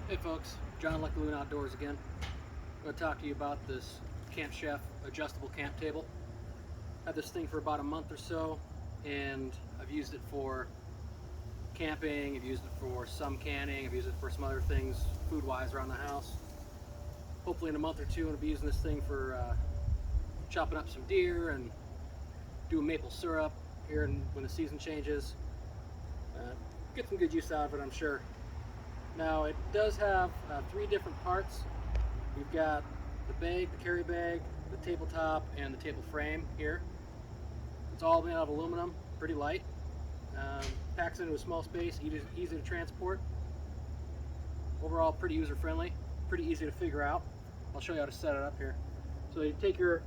Hey folks, John Lucky Loon Outdoors again. I'm going to talk to you about this Camp Chef adjustable camp table. I've had this thing for about a month or so, and I've used it for camping, I've used it for some canning, I've used it for some other things food-wise around the house. Hopefully in a month or two I'm going to be using this thing for chopping up some deer and doing maple syrup here when the season changes. Get some good use out of it, I'm sure. Now it does have three different parts. We've got the bag, the carry bag, the tabletop, and the table frame here. It's all made out of aluminum, pretty light. Packs into a small space, easy to transport. Overall pretty user friendly, pretty easy to figure out. I'll show you how to set it up here. So you take your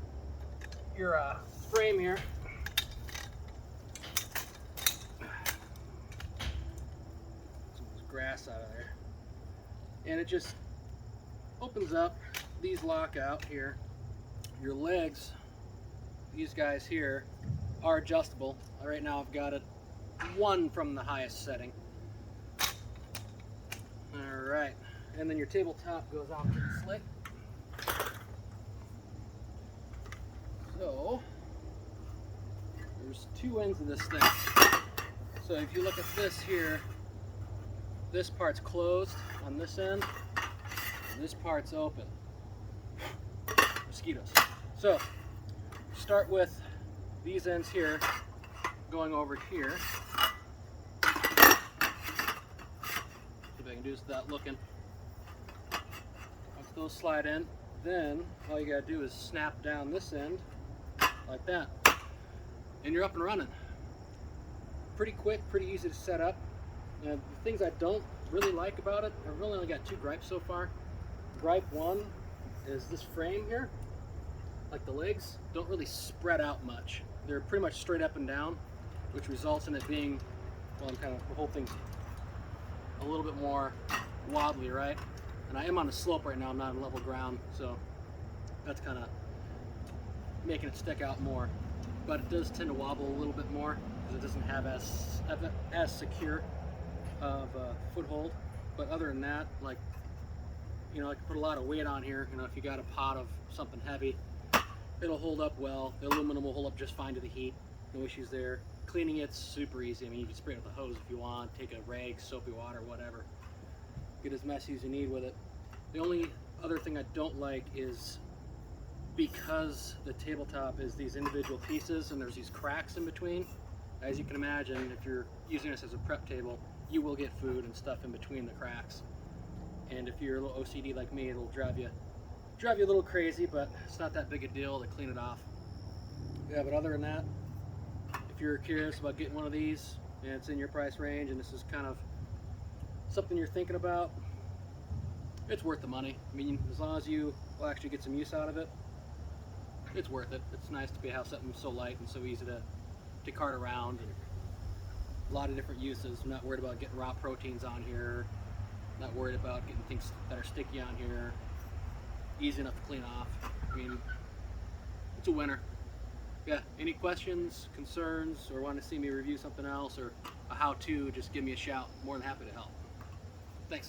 frame here. Some grass out of there. And it just opens up. These lock out here. Your legs, these guys here, are adjustable. Right now I've got it one from the highest setting. Alright, and then your tabletop goes off to the slit. So there's two ends of this thing. So if you look at this here, this part's closed on this end, and this part's open. Mosquitoes. So, start with these ends here, going over here. See if I can do this without looking. Once those slide in, then all you gotta do is snap down this end, like that. And you're up and running. Pretty quick, pretty easy to set up. Now, the things I don't really like about it, I've really only got two gripes so far. Gripe one is this frame here, like the legs, don't really spread out much. They're pretty much straight up and down, which results in it being, well, the whole thing's a little bit more wobbly, right? And I am on a slope right now, I'm not on level ground, so that's kind of making it stick out more. But it does tend to wobble a little bit more because it doesn't have as secure of a foothold. But other than that, like, you know, I can put a lot of weight on here. You know, if you got a pot of something heavy, it'll hold up well. The aluminum will hold up just fine to the heat. No issues there. Cleaning it's super easy. I mean, you can spray it with a hose if you want. Take a rag, soapy water, whatever. Get as messy as you need with it. The only other thing I don't like is because the tabletop is these individual pieces and there's these cracks in between. As you can imagine, if you're using this as a prep table, you will get food and stuff in between the cracks. And if you're a little OCD like me, it'll drive you a little crazy, but it's not that big a deal to clean it off. Yeah, but other than that, if you're curious about getting one of these and it's in your price range and this is kind of something you're thinking about, it's worth the money. I mean, as long as you will actually get some use out of it, it's worth it. It's nice to have something so light and so easy to cart around, and a lot of different uses. I'm not worried about getting raw proteins on here, not worried about getting things that are sticky on here. Easy enough to clean off. I mean, it's a winner. Yeah, any questions, concerns, or want to see me review something else or a how-to, just give me a shout. More than happy to help. Thanks.